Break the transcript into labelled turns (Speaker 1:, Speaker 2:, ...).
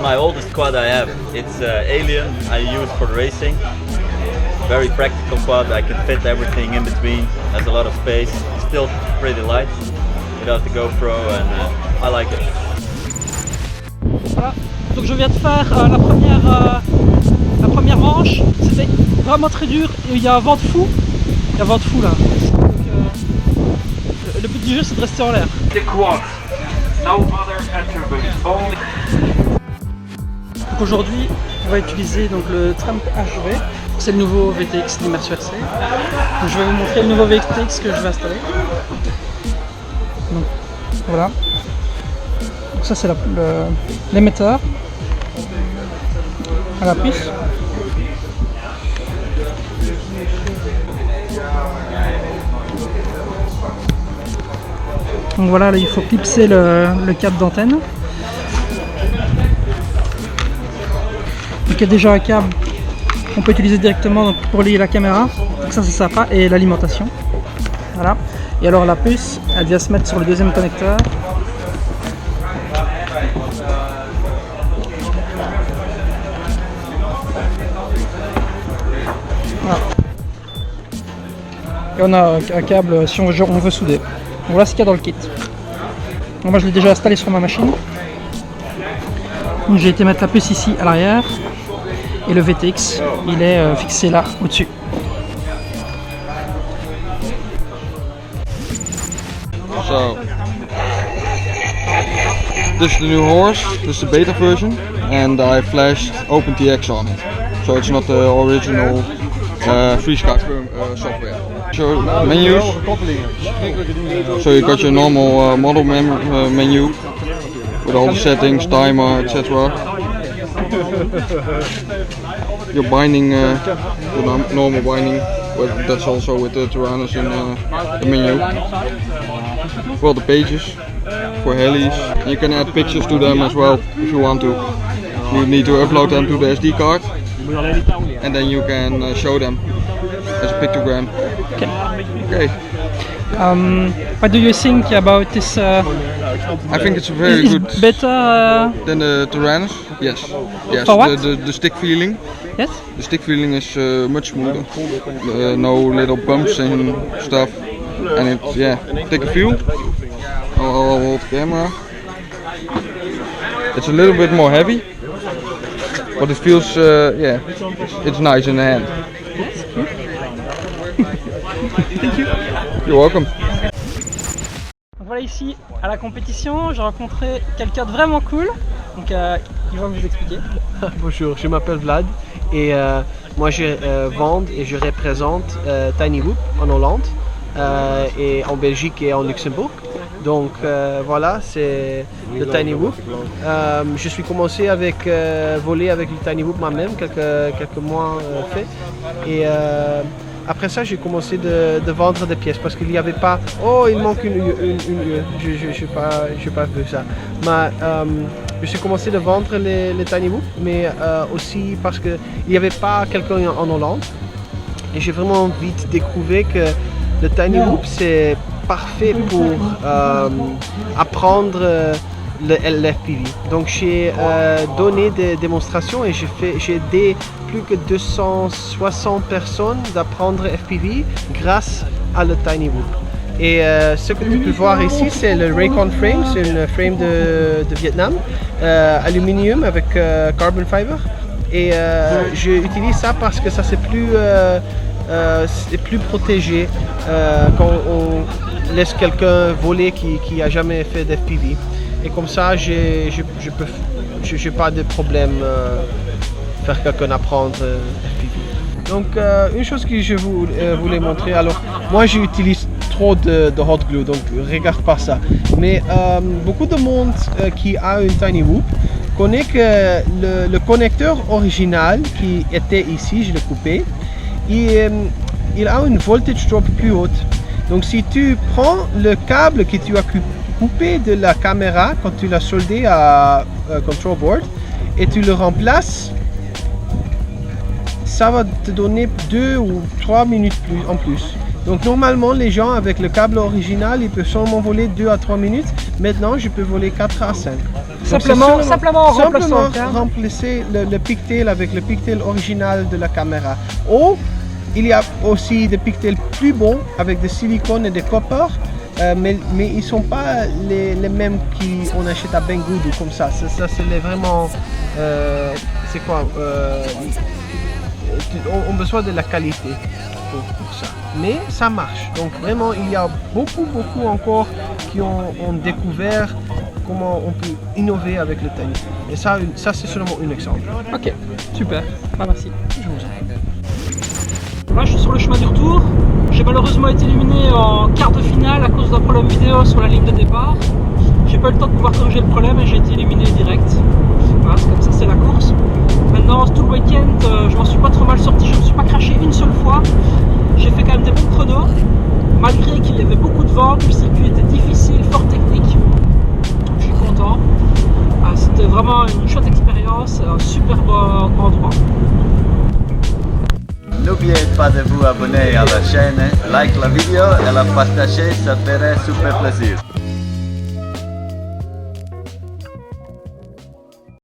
Speaker 1: my oldest quad I have. It's Alien, I use for racing. Very practical quad, I can fit everything in between, has a lot of space, still pretty light without the GoPro, and I like it.
Speaker 2: Voilà, donc je viens de faire la première manche, c'était vraiment très dur et il y a un vent de fou, là. Donc, le but du jeu c'est de rester en l'air. Donc aujourd'hui on va utiliser donc, le Tramp HV, c'est le nouveau VTX d'Immersion RC. Donc, je vais vous montrer le nouveau VTX que je vais installer. Donc voilà. Donc ça c'est l'émetteur à la puce. Donc voilà, là, il faut clipser le câble d'antenne. Donc il y a déjà un câble qu'on peut utiliser directement pour lier la caméra. Donc ça c'est sympa, et l'alimentation. Voilà. Et alors la puce, elle vient se mettre sur le deuxième connecteur. Voilà. Et on a un câble si on veut souder. Donc voilà ce qu'il y a dans le kit. Donc moi je l'ai déjà installé sur ma machine. J'ai été mettre la puce ici à l'arrière. Et le VTX, il est fixé là, au-dessus.
Speaker 3: So, this is the new horse, this is the beta version, and I flashed OpenTX on it. So it's not the original FreeSky software. So menus, so you got your normal model menu with all the settings, timer, etc. Your binding, the normal binding, but that's also with the Tyrannus in the menu. Well, the pages for helis. You can add pictures to them as well if you want to. You need to upload them to the SD card, and then you can show them as a pictogram. Okay.
Speaker 2: What do you think about this?
Speaker 3: I think it's very good.
Speaker 2: Better
Speaker 3: than the Tyrannus. Yes. Yes.
Speaker 2: For what?
Speaker 3: The stick feeling.
Speaker 2: Yes.
Speaker 3: The stick feeling is much smoother. No little bumps and stuff. And it's, yeah, take a feel. I'll hold the camera. It's a little bit more heavy, but it feels, yeah, it's nice in the hand.
Speaker 2: Thank you.
Speaker 3: You're welcome.
Speaker 2: Donc voilà, ici à la compétition, j'ai rencontré quelqu'un de vraiment cool. Donc il va vous expliquer.
Speaker 4: Bonjour, je m'appelle Vlad et moi je vends et je représente TinyWhoop en Hollande et en Belgique et en Luxembourg. Donc voilà, c'est le TinyWhoop. Je suis commencé avec voler avec le TinyWhoop moi-même quelques mois fait. Et après ça, j'ai commencé de vendre des pièces parce qu'il n'y avait pas. Oh, il manque une UE. Je n'ai pas vu ça. Mais je suis commencé de vendre les TinyWhoop, mais aussi parce qu'il n'y avait pas quelqu'un en Hollande. Et j'ai vraiment vite découvert que le TinyWhoop c'est parfait pour apprendre l'FPV. Donc j'ai donné des démonstrations et j'ai aidé plus que 260 personnes d'apprendre FPV grâce à le TinyWhoop. Et ce que tu peux voir ici, c'est le Raycon Frame, c'est une frame de Vietnam, aluminium avec carbon fiber. Et j'utilise ça parce que ça c'est plus protégé quand on laisse quelqu'un voler qui a jamais fait d'FPV. Et comme ça, j'ai pas de problème faire quelqu'un apprendre FPV. Donc une chose que je voulais montrer, alors moi j'utilise trop de hot glue, donc regarde pas ça. Mais beaucoup de monde qui a une TinyWhoop connaît que le connecteur original qui était ici, je l'ai coupé, il a une voltage drop plus haute. Donc si tu prends le câble que tu as coupé de la caméra quand tu l'as soldé à control board et tu le remplaces, ça va te donner 2 ou 3 minutes en plus. Donc normalement les gens avec le câble original ils peuvent seulement voler 2 à 3 minutes. Maintenant je peux voler 4 à 5.
Speaker 2: simplement en remplaçant le câble.
Speaker 4: remplacer le pigtail avec le pigtail original de la caméra. Ou il y a aussi des pigtails plus bons avec des silicones et des copper, mais ils ne sont pas les mêmes qu'on achète à Banggood ou comme ça. Ça c'est vraiment. C'est quoi on a besoin de la qualité pour ça. Mais ça marche. Donc vraiment, il y a beaucoup encore qui ont découvert comment on peut innover avec le tanning. Et ça c'est seulement un exemple.
Speaker 2: Ok, super. Bah, merci. Je vous en prie. Là, je suis sur le chemin du retour. J'ai malheureusement été éliminé en quart de finale à cause d'un problème vidéo sur la ligne de départ. J'ai pas eu le temps de pouvoir corriger le problème et j'ai été éliminé direct. Voilà, c'est comme ça, c'est la course. Maintenant, tout le week-end, je m'en suis pas trop mal sorti. Je me suis pas craché une seule fois. J'ai fait quand même des bons chronos, malgré qu'il y avait beaucoup de vent, que le circuit était difficile, fort technique. Je suis content. C'était vraiment une chouette expérience, un super beau endroit.
Speaker 1: N'oubliez pas de vous abonner à la chaîne, like la vidéo et la partager, ça ferait super plaisir.